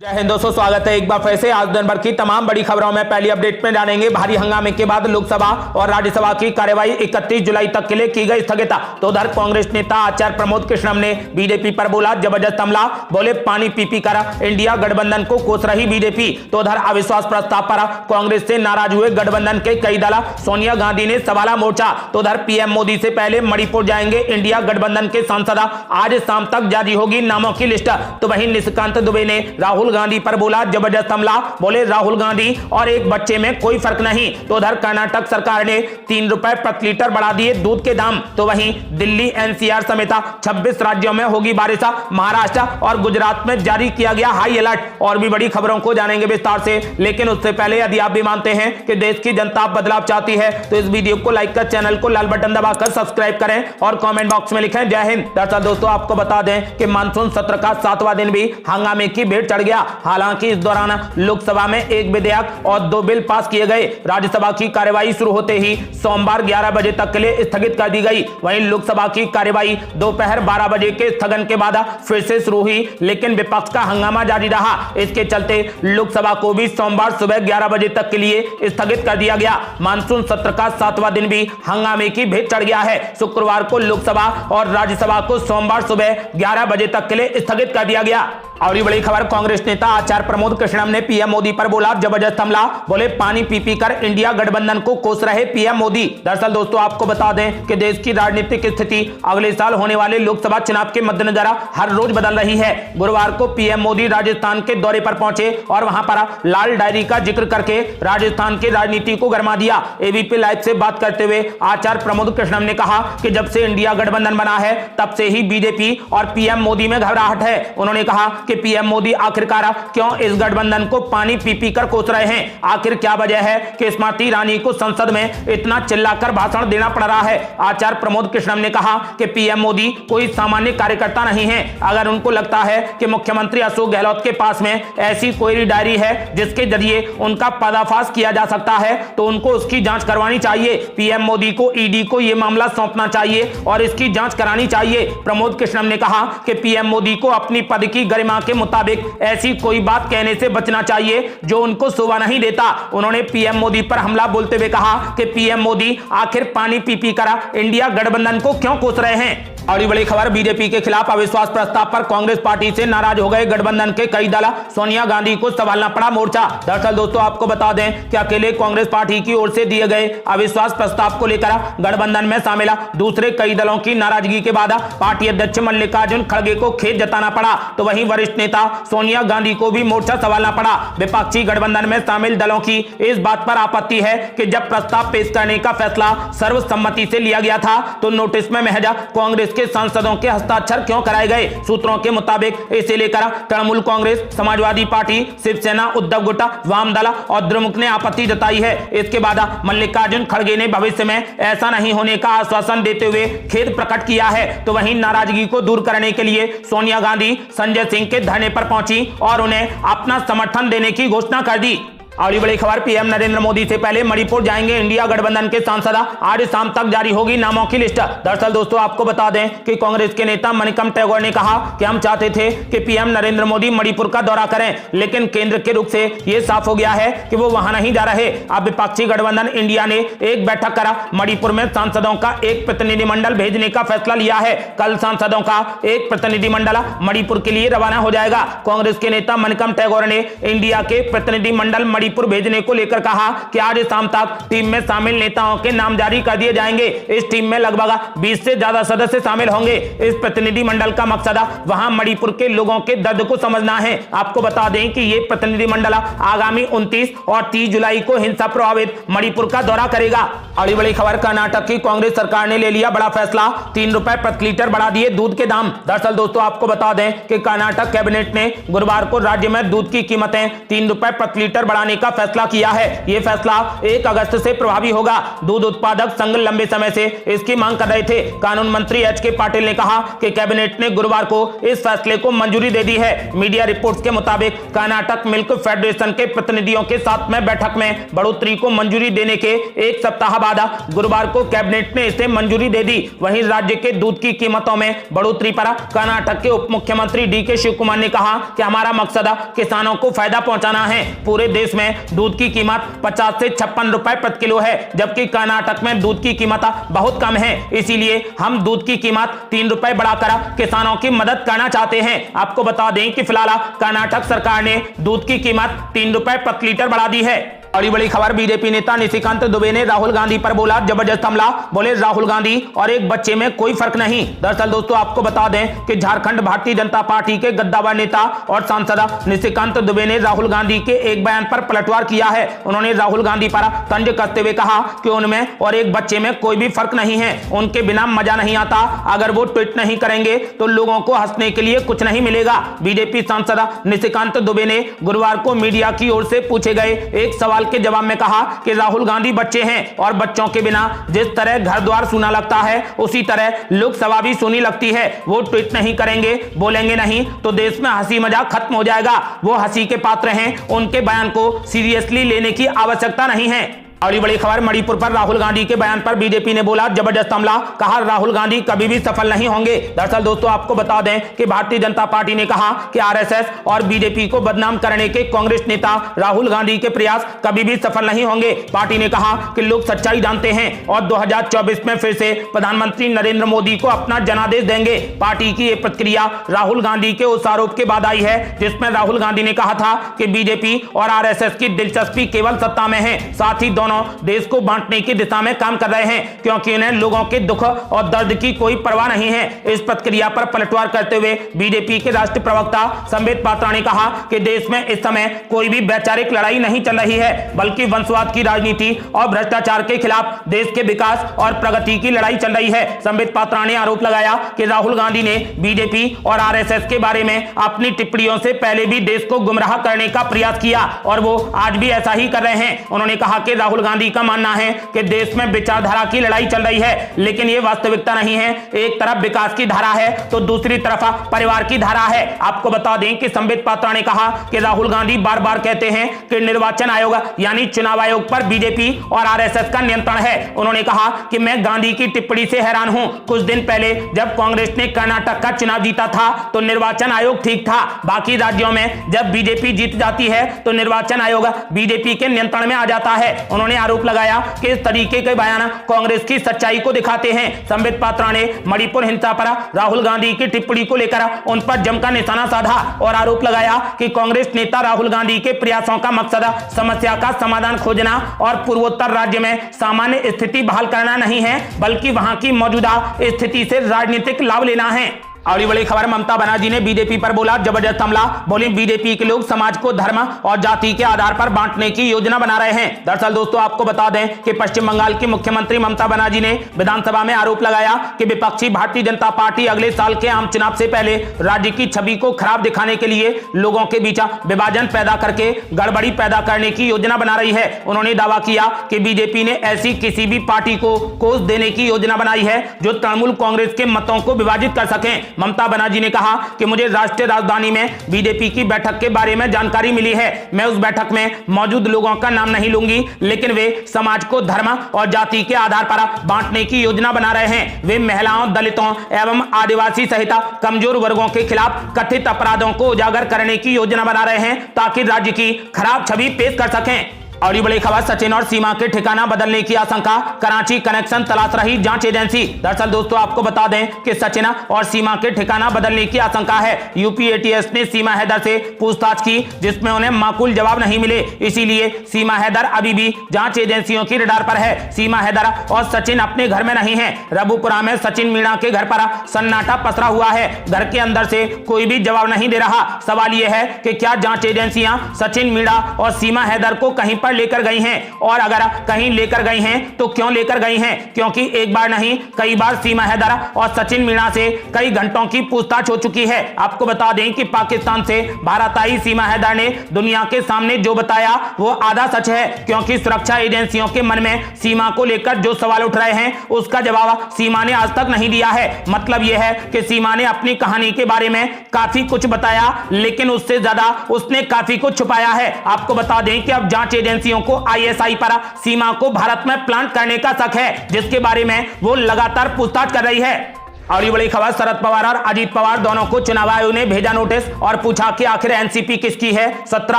जय हिंद दोस्तों, स्वागत है एक बार फिर से। आज दिन भर की तमाम बड़ी खबरों में पहली अपडेट में जानेंगे। भारी हंगामे के बाद लोकसभा और राज्यसभा की कार्यवाही 31 जुलाई तक के लिए की गई स्थगित। तो उधर कांग्रेस नेता आचार्य प्रमोद कृष्णम ने बीजेपी पर बोला जबरदस्त हमला। बोले पानी पी पी कर इंडिया गठबंधन को कोस रही बीजेपी। तो उधर अविश्वास प्रस्ताव पर कांग्रेस से नाराज हुए गठबंधन के कई दल। सोनिया गांधी ने संभाला मोर्चा। तो उधर पीएम मोदी से पहले मणिपुर जाएंगे इंडिया गठबंधन के सांसद। आज शाम तक जारी होगी नामों की लिस्ट। तो वहीं निशिकांत दुबे ने राहुल गांधी पर बोला जबरदस्त हमला। बोले राहुल गांधी और एक बच्चे में कोई फर्क नहीं। तो उधर कर्नाटक सरकार ने 3 रुपए प्रति लीटर बढ़ा दिए दूध के दाम। तो वहीं दिल्ली एनसीआर समेत 26 राज्यों में होगी बारिश। महाराष्ट्र और गुजरात में जारी किया गया हाई अलर्ट। और भी बड़ी खबरों को जानेंगे विस्तार से, लेकिन उससे पहले यदि आप भी मानते हैं कि देश की जनता बदलाव चाहती है तो इस वीडियो को लाइक कर चैनल को लाल बटन दबाकर सब्सक्राइब करें और कमेंट बॉक्स में लिखें जय हिंद। दरअसल दोस्तों आपको बता दें कि मानसून सत्र का 7वां दिन भी हंगामे की भेंट चढ़ गया। हालांकि इस दौरान लोकसभा में एक विधेयक और 2 बिल पास किए गए। राज्यसभा की कार्यवाही शुरू होते ही सोमवार 11 बजे तक के लिए स्थगित कर दी गई। वहीं लोकसभा की कार्यवाही दोपहर 12 बजे के स्थगन के बाद फिर से शुरू हुई, लेकिन विपक्ष का हंगामा जारी रहा। इसके चलते लोकसभा को भी सोमवार सुबह 11 बजे तक के लिए स्थगित कर दिया गया। मानसून सत्र का 7वां दिन भी हंगामे की भेंट चढ़ गया है। शुक्रवार को लोकसभा और राज्यसभा को सोमवार सुबह 11 बजे तक के लिए स्थगित कर दिया गया। और ये बड़ी खबर, कांग्रेस नेता आचार्य प्रमोद कृष्णम ने पीएम मोदी पर बोला जबरदस्त हमला। बोले पानी पी पी कर इंडिया गठबंधन को कोस रहे पीएम मोदी। दरअसल दोस्तों आपको बता दें कि देश की राजनीतिक स्थिति अगले साल होने वाले लोकसभा चुनाव के मद्देनजर हर रोज बदल रही है। गुरुवार को पीएम मोदी राजस्थान के दौरे पर पहुंचे और वहां पर लाल डायरी का जिक्र करके राजस्थान की राजनीति को गरमा दिया। एबीपी लाइव से बात करते हुए आचार्य प्रमोद कृष्णम ने कहा कि जब से इंडिया गठबंधन बना है तब से ही बीजेपी और पीएम मोदी में घबराहट है। उन्होंने कहा कि पीएम मोदी आखिरकार क्यों इस गठबंधन को पानी पी पी कर कोस रहे हैं। आखिर क्या वजह है कि स्मृति ईरानी को संसद में इतना चिल्लाकर भाषण देना पड़ रहा है। आचार्य प्रमोद कृष्णम ने कहा कि पीएम मोदी कोई सामान्य कार्यकर्ता नहीं है। अगर उनको लगता है कि मुख्यमंत्री अशोक गहलोत के पास में ऐसी कोई डायरी है जिसके जरिए उनका पर्दाफाश किया जा सकता है तो उनको उसकी जांच करवानी चाहिए। पीएम मोदी को ईडी को यह मामला सौंपना चाहिए और इसकी जांच करानी चाहिए। प्रमोद कृष्णम ने कहा कि पीएम मोदी को अपनी पद की गरिमा के मुताबिक ऐसी कोई बात कहने से बचना चाहिए जो उनको शोभा नहीं देता। उन्होंने पीएम मोदी पर हमला बोलते हुए कहा कि पीएम मोदी आखिर पानी पी पी कर इंडिया गठबंधन को क्यों कोस रहे हैं। और बड़ी खबर, बीजेपी के खिलाफ अविश्वास प्रस्ताव पर कांग्रेस पार्टी से नाराज हो गए गठबंधन के कई दल। सोनिया गांधी को संभालना पड़ा मोर्चा। दरअसल दोस्तों आपको बता दें कि अकेले कांग्रेस पार्टी की ओर से दिए गए अविश्वास प्रस्ताव को लेकर गठबंधन में शामिल दूसरे कई दलों की नाराजगी के बाद पार्टी अध्यक्ष मल्लिकार्जुन खड़गे को खेद जताना पड़ा। तो वहीं वरिष्ठ नेता सोनिया गांधी को भी मोर्चा संभालना पड़ा। विपक्षी गठबंधन में शामिल दलों की इस बात पर आपत्ति है कि जब प्रस्ताव पेश करने का फैसला सर्वसम्मति से लिया गया था तो नोटिस में महज कांग्रेस के सांसदों के हस्ताक्षर क्यों कराए गए। सूत्रों के मुताबिक इसे लेकर तृणमूल कांग्रेस, समाजवादी पार्टी, शिवसेना, उद्धव गुट, वामदल और द्रमुक ने आपत्ति जताई है। इसके बाद मल्लिकार्जुन खड़गे ने भविष्य में ऐसा नहीं होने का आश्वासन देते हुए खेद प्रकट किया है। तो वहीं नाराजगी को दूर करने के लिए सोनिया गांधी संजय सिंह के धरने पर पहुंची और उन्हें अपना समर्थन देने की घोषणा कर दी। और ये बड़ी खबर, पीएम नरेंद्र मोदी से पहले मणिपुर जाएंगे इंडिया गठबंधन के सांसद। आज शाम तक जारी होगी नामों की लिस्ट। दरअसल दोस्तों आपको बता दें कि कांग्रेस के नेता मणिकम टैगोर ने कहा कि हम चाहते थे कि पीएम नरेंद्र मोदी मणिपुर का दौरा करें, लेकिन केंद्र के रुख से यह साफ हो गया है कि वो वहां नहीं जा रहे। अब विपक्षी गठबंधन इंडिया ने एक बैठक कर मणिपुर में सांसदों का एक प्रतिनिधिमंडल भेजने का फैसला लिया है। कल सांसदों का एक प्रतिनिधिमंडल मणिपुर के लिए रवाना हो जाएगा। कांग्रेस के नेता मणिकम टैगोर ने इंडिया के प्रतिनिधिमंडल मणिपुर भेजने को लेकर कहा कि आज शाम तक टीम में शामिल नेताओं के नाम जारी कर दिए जाएंगे। इस टीम में लगभग 20 से ज्यादा सदस्य शामिल होंगे। इस प्रतिनिधिमंडल का मकसद वहां मणिपुर के लोगों के दर्द को समझना है। आपको बता दें कि यह प्रतिनिधिमंडल आगामी 29 और 30 जुलाई को हिंसा प्रभावित मणिपुर का दौरा करेगा। और बड़ी खबर, कर्नाटक की कांग्रेस सरकार ने ले लिया बड़ा फैसला, 3 रुपए प्रति लीटर बढ़ा दिए दूध के दाम। दरअसल दोस्तों आपको बता दें कि कर्नाटक कैबिनेट ने गुरुवार को राज्य में दूध की कीमतें 3 रुपए प्रति लीटर बढ़ाने बढ़ाने का फैसला किया है। ये फैसला 1 अगस्त से प्रभावी होगा। दूध उत्पादक संघ लंबे समय से इसकी मांग कर रहे थे। कानून मंत्री एच.के. पाटिल ने कहा कि कैबिनेट ने गुरुवार को इस फैसले को मंजूरी दे दी है। मीडिया रिपोर्ट्स के मुताबिक कर्नाटक मिल्क फेडरेशन के प्रतिनिधियों के साथ में बैठक में बढ़ोतरी को मंजूरी देने के 1 सप्ताह बाद गुरुवार को कैबिनेट ने इसे मंजूरी दे दी। वहीं राज्य के दूध की कीमतों में बढ़ोतरी पर कर्नाटक के उप मुख्यमंत्री डी.के. शिव कुमार ने कहा कि हमारा मकसद किसानों को फायदा पहुंचाना है। पूरे देश में दूध की कीमत 50 से 56 रुपए प्रति किलो है, जबकि कर्नाटक में दूध की कीमत बहुत कम है। इसीलिए हम दूध की कीमत 3 रुपए बढ़ाकर किसानों की मदद करना चाहते हैं। आपको बता दें कि फिलहाल कर्नाटक सरकार ने दूध की कीमत 3 रुपए प्रति लीटर बढ़ा दी है। बड़ी खबर, बीजेपी नेता निशिकांत दुबे ने राहुल गांधी पर बोला जबरदस्त हमला। बोले राहुल गांधी और एक बच्चे में कोई फर्क नहीं। दरअसल दोस्तों आपको बता दें कि झारखंड भारतीय जनता पार्टी के गद्दावर नेता और सांसद निशिकांत दुबे ने राहुल गांधी के एक बयान पर पलटवार किया है। उन्होंने राहुल गांधी पर तंज कसते हुए कहा कि उनमें और एक बच्चे में कोई भी फर्क नहीं है, उनके बिना मजा नहीं आता। अगर वो ट्वीट नहीं करेंगे तो लोगों को हंसने के लिए कुछ नहीं मिलेगा। बीजेपी सांसद निशिकांत दुबे ने गुरुवार को मीडिया की ओर से पूछे गए एक सवाल के जवाब में कहा कि राहुल गांधी बच्चे हैं और बच्चों के बिना जिस तरह घर द्वार सूना लगता है उसी तरह लोकसभा भी सूनी लगती है। वो ट्वीट नहीं करेंगे, बोलेंगे नहीं तो देश में हंसी मजाक खत्म हो जाएगा। वो हंसी के पात्र हैं, उनके बयान को सीरियसली लेने की आवश्यकता नहीं है। अगली बड़ी खबर, मणिपुर पर राहुल गांधी के बयान पर बीजेपी ने बोला जबरदस्त हमला। कहा राहुल गांधी कभी भी सफल नहीं होंगे। दरअसल दोस्तों आपको बता दें कि भारतीय जनता पार्टी ने कहा कि आरएसएस और बीजेपी को बदनाम करने के कांग्रेस नेता राहुल गांधी के प्रयास कभी भी सफल नहीं होंगे। पार्टी ने कहा कि लोग सच्चाई जानते हैं और 2024 में फिर से प्रधानमंत्री नरेंद्र मोदी को अपना जनादेश देंगे। पार्टी की यह प्रतिक्रिया राहुल गांधी के उस आरोप के बाद आई है जिसमें राहुल गांधी ने कहा था कि बीजेपी और आरएसएस की दिलचस्पी केवल सत्ता में है, साथ ही देश को बांटने की दिशा में काम कर रहे हैं क्योंकि उन्हें लोगों के दुख और दर्द की कोई परवाह नहीं है। इस प्रतिक्रिया पर पलटवार करते हुए बीजेपी के राष्ट्रीय प्रवक्ता संबित पात्रा ने कहा कि देश में इस समय कोई भी वैचारिक लड़ाई नहीं चल रही है, बल्कि वंशवाद की राजनीति और भ्रष्टाचार के खिलाफ देश के विकास और प्रगति की लड़ाई चल रही है। संबित पात्रा ने आरोप लगाया कि राहुल गांधी ने बीजेपी और आरएसएस के बारे में अपनी टिप्पणियों से पहले भी देश को गुमराह करने का प्रयास किया और वो आज भी ऐसा ही कर रहे हैं। उन्होंने कहा कि राहुल गांधी का मानना है कि देश में विचारधारा की लड़ाई चल रही है, लेकिन ये वास्तविकता नहीं है। एक तरफ विकास की धारा है तो दूसरी तरफ परिवार की धारा है। आपको बता दें कि संबित पात्रा ने कहा कि राहुल गांधी बार बार कहते हैं कि निर्वाचन आयोग यानी चुनाव आयोग पर बीजेपी और आरएसएस का नियंत्रण है। उन्होंने कहा कि मैं गांधी की टिप्पणी से हैरान हूं। कुछ दिन पहले जब कांग्रेस ने कर्नाटक का चुनाव जीता था तो निर्वाचन आयोग ठीक था, बाकी राज्यों में जब बीजेपी जीत जाती है तो निर्वाचन आयोग बीजेपी के नियंत्रण में आ जाता है। उन्होंने आरोप लगाया कि इस तरीके के बयान कांग्रेस की सच्चाई को दिखाते हैं। संबित पात्रा ने मणिपुर हिंसा पर राहुल गांधी की टिप्पणी को लेकर उन पर जमकर निशाना साधा और आरोप लगाया कि कांग्रेस नेता राहुल गांधी के प्रयासों का मकसद समस्या का समाधान खोजना और पूर्वोत्तर राज्य में सामान्य स्थिति बहाल करना नहीं है, बल्कि वहां की मौजूदा स्थिति से राजनीतिक लाभ लेना है। अगली बड़ी खबर, ममता बनर्जी ने बीजेपी पर बोला जबरदस्त हमला। बोली बीजेपी के लोग समाज को धर्म और जाति के आधार पर बांटने की योजना बना रहे हैं। दरअसल दोस्तों आपको बता दें कि पश्चिम बंगाल की मुख्यमंत्री ममता बनर्जी ने विधानसभा में आरोप लगाया कि विपक्षी भारतीय जनता पार्टी अगले साल के आम चुनाव से पहले राज्य की छवि को खराब दिखाने के लिए लोगों के बीच विभाजन पैदा करके गड़बड़ी पैदा करने की योजना बना रही है। उन्होंने दावा किया कि बीजेपी ने ऐसी किसी भी पार्टी को कोष देने की योजना बनाई है जो तृणमूल कांग्रेस के मतों को विभाजित कर सके। ममता बनर्जी ने कहा कि मुझे राष्ट्रीय राजधानी में बीजेपी की बैठक के बारे में जानकारी मिली है। मैं उस बैठक में मौजूद लोगों का नाम नहीं लूंगी, लेकिन वे समाज को धर्म और जाति के आधार पर बांटने की योजना बना रहे हैं। वे महिलाओं, दलितों एवं आदिवासी सहित कमजोर वर्गों के खिलाफ कथित अपराधों को उजागर करने की योजना बना रहे हैं ताकि राज्य की खराब छवि पेश कर सकें। और ये बड़ी खबर, सचिन और सीमा के ठिकाना बदलने की आशंका, कराची कनेक्शन तलाश रही जांच एजेंसी। दरअसल दोस्तों आपको बता दें कि सचिन और सीमा के ठिकाना बदलने की आशंका है। यूपी एटीएस ने सीमा हैदर से पूछताछ की जिसमें उन्हें माकूल जवाब नहीं मिले, इसीलिए सीमा हैदर अभी भी जांच एजेंसियों की रडार पर है। सीमा हैदर और सचिन अपने घर में नहीं है। रबुपुरा में सचिन मीणा के घर पर सन्नाटा पसरा हुआ है। घर के अंदर से कोई भी जवाब नहीं दे रहा। सवाल यह है कि क्या जांच एजेंसियां सचिन मीणा और सीमा हैदर को कहीं पर लेकर गई हैं, और अगर कहीं लेकर गई हैं तो क्यों लेकर गई हैं? क्योंकि एक बार नहीं कई बार सीमा हैदर और सचिन मीणा से कई घंटों की पूछताछ हो चुकी है। आपको बता दें कि पाकिस्तान से भारत आई सीमा हैदर ने दुनिया के सामने जो बताया वो आधा सच है, क्योंकि सुरक्षा एजेंसियों के मन में सीमा को लेकर जो सवाल उठ रहे हैं उसका जवाब सीमा ने आज तक नहीं दिया है। मतलब यह है कि सीमा ने अपनी कहानी के बारे में काफी कुछ बताया, लेकिन उससे ज्यादा उसने काफी कुछ छुपाया है। आपको बता दें कि अब जांच एजेंसियों को आईएसआई पर सीमा को भारत में प्लांट करने का शक है, जिसके बारे में वो लगातार पूछताछ कर रही है। और ये बड़ी खबर, शरद पवार और अजीत पवार दोनों को चुनाव आयोग ने भेजा नोटिस और पूछा कि आखिर एनसीपी किसकी है, 17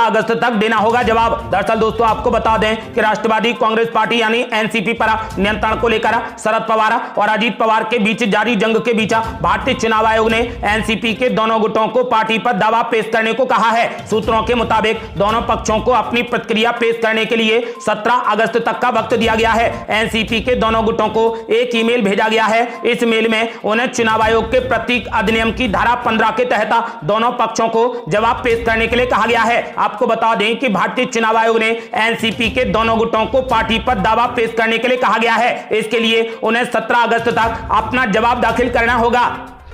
अगस्त तक देना होगा जवाब। दरअसल दोस्तों आपको बता दें कि राष्ट्रवादी कांग्रेस पार्टी यानी एनसीपी पर नियंत्रण को लेकर शरद पवार और अजीत पवार के बीच जारी जंग के बीच भारतीय चुनाव आयोग ने एनसीपी के दोनों गुटों को पार्टी पर दावा पेश करने को कहा है। सूत्रों के मुताबिक दोनों पक्षों को अपनी प्रतिक्रिया पेश करने के लिए 17 अगस्त तक का वक्त दिया गया है। एनसीपी के दोनों गुटों को एक ईमेल भेजा गया है। इस मेल में चुनाव आयोग के प्रतीक अधिनियम की धारा 15 के तहत दोनों पक्षों को जवाब पेश करने के लिए कहा गया है। आपको बता दें कि भारतीय चुनाव आयोग ने एनसीपी के दोनों गुटों को पार्टी पर दावा पेश करने के लिए कहा गया है। इसके लिए उन्हें 17 अगस्त तक अपना जवाब दाखिल करना होगा।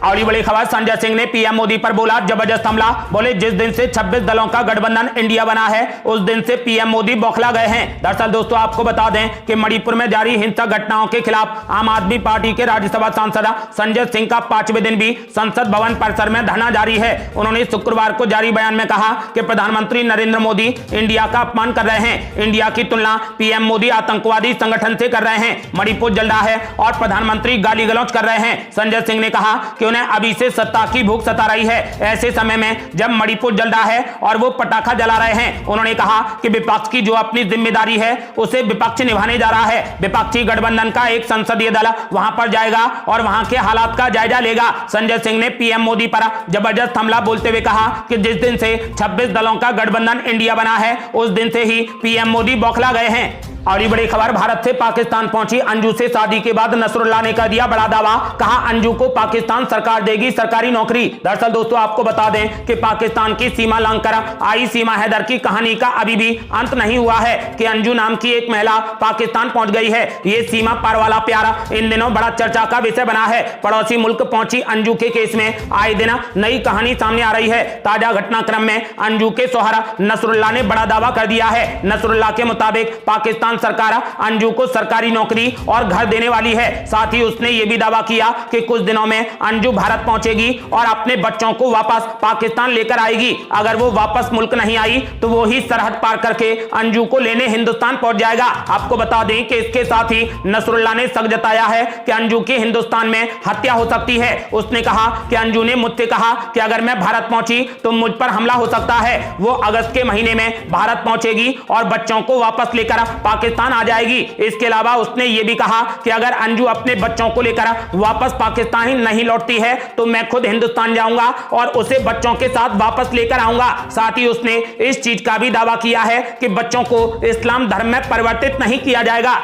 और ये बड़ी खबर, संजय सिंह ने पीएम मोदी पर बोला जबरदस्त हमला। बोले जिस दिन से 26 दलों का गठबंधन इंडिया बना है उस दिन से पीएम मोदी बौखला गए हैं। दरअसल दोस्तों आपको बता दें कि मणिपुर में जारी हिंसक घटनाओं के खिलाफ आम आदमी पार्टी के राज्यसभा सांसद संजय सिंह का 5वें दिन भी संसद भवन परिसर में धरना जारी है। उन्होंने शुक्रवार को जारी बयान में कहा कि प्रधानमंत्री नरेंद्र मोदी इंडिया का अपमान कर रहे हैं। इंडिया की तुलना पीएम मोदी आतंकवादी संगठन से कर रहे हैं। मणिपुर जल रहा है और प्रधानमंत्री गाली गलौज कर रहे हैं। संजय सिंह ने कहा कि उन्हें अभी से सत्ता की भूख सता रही है, ऐसे समय में जब मणिपुर जल रहा है और वो पटाखा जला रहे हैं। उन्होंने कहा कि विपक्ष की जो अपनी जिम्मेदारी है उसे विपक्ष निभाने जा रहा है। विपक्षी गठबंधन का एक संसदीय दल वहां पर जाएगा और वहां के हालात का जायजा लेगा। संजय सिंह ने पीएम मोदी पर जबरदस्त हमला बोलते हुए कहा कि जिस दिन से 26 दलों का गठबंधन इंडिया बना है उस दिन से ही पीएम मोदी बौखला गए हैं। और ये बड़ी खबर, भारत से पाकिस्तान पहुंची अंजू से शादी के बाद नसरुल्लाह ने कर दिया बड़ा दावा। कहा अंजू को पाकिस्तान सरकार देगी सरकारी नौकरी। दरअसल दोस्तों आपको बता दें कि पाकिस्तान की सीमा लांघकर आई सीमा हैदर की कहानी का अभी भी अंत नहीं हुआ है कि अंजू नाम की एक महिला पाकिस्तान पहुंच गई है। ये सीमा पार वाला प्यार इन दिनों बड़ा चर्चा का विषय बना है। पड़ोसी मुल्क पहुंची अंजू के केस में आए दिन नई कहानी सामने आ रही है। ताजा घटनाक्रम में अंजू के शौहर नसरुल्लाह ने बड़ा दावा कर दिया है। नसरुल्लाह के मुताबिक पाकिस्तान सरकार अंजू को सरकारी नौकरी और घर देने वाली है। साथ ही उसने यह भी दावा किया कि कुछ दिनों में अंजू भारत पहुंचेगी और अपने बच्चों को वापस पाकिस्तान लेकर आएगी। अगर वो वापस मुल्क नहीं आई तो वो ही सरहद पार करके अंजू को लेने हिंदुस्तान पहुंच जाएगा। आपको बता दें कि इसके साथ ही नसरुल्लाह ने शक जताया है कि अंजू की हिंदुस्तान में हत्या हो सकती है। उसने कहा कि अंजू ने मुझसे कहा कि अगर मैं भारत पहुंची तो मुझ पर हमला हो सकता है। वो अगस्त के महीने में भारत पहुंचेगी और बच्चों को वापस लेकर पाकिस्तान आ जाएगी। इसके अलावा उसने यह भी कहा कि अगर अंजू अपने बच्चों को लेकर वापस पाकिस्तान ही नहीं लौटती है तो मैं खुद हिंदुस्तान जाऊंगा और उसे बच्चों के साथ वापस लेकर आऊंगा। साथ ही उसने इस चीज का भी दावा किया है कि बच्चों को इस्लाम धर्म में परिवर्तित नहीं किया जाएगा।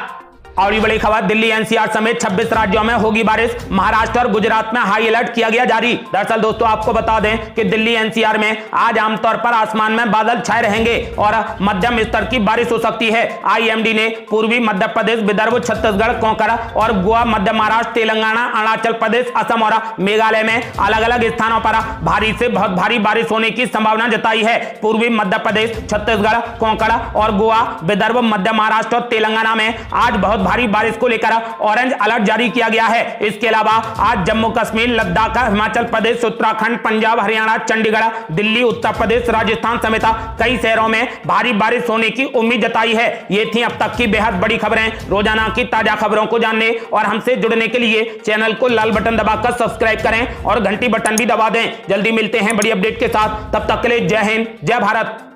और ये बड़ी खबर, दिल्ली एनसीआर समेत 26 राज्यों में होगी बारिश। महाराष्ट्र और गुजरात में हाई अलर्ट किया गया जारी। दरअसल दोस्तों आपको बता दें कि दिल्ली एनसीआर में आज आमतौर पर आसमान में बादल छाए रहेंगे और मध्यम स्तर की बारिश हो सकती है। आईएमडी ने पूर्वी मध्य प्रदेश, विदर्भ, छत्तीसगढ़, कोंकण और गोवा, मध्य महाराष्ट्र, तेलंगाना, अरुणाचल प्रदेश, असम और मेघालय में अलग अलग स्थानों पर भारी से बहुत भारी बारिश होने की संभावना जताई है। पूर्वी मध्य प्रदेश, छत्तीसगढ़, कोंकण और गोवा, विदर्भ, मध्य महाराष्ट्र और तेलंगाना में आज बहुत भारी बारिश को लेकर ऑरेंज अलर्ट जारी किया गया है। इसके अलावा आज जम्मू कश्मीर, लद्दाख, हिमाचल प्रदेश, उत्तराखंड, पंजाब, हरियाणा, चंडीगढ़, दिल्ली, उत्तर प्रदेश, राजस्थान समेत कई शहरों में भारी बारिश होने की उम्मीद जताई है। ये थी अब तक की बेहद बड़ी खबरें। रोजाना की ताजा खबरों को जानने और हमसे जुड़ने के लिए चैनल को लाल बटन दबाकर सब्सक्राइब करें और घंटी बटन भी दबा दें। जल्दी मिलते हैं बड़ी अपडेट के साथ। तब तक के लिए जय हिंद, जय भारत।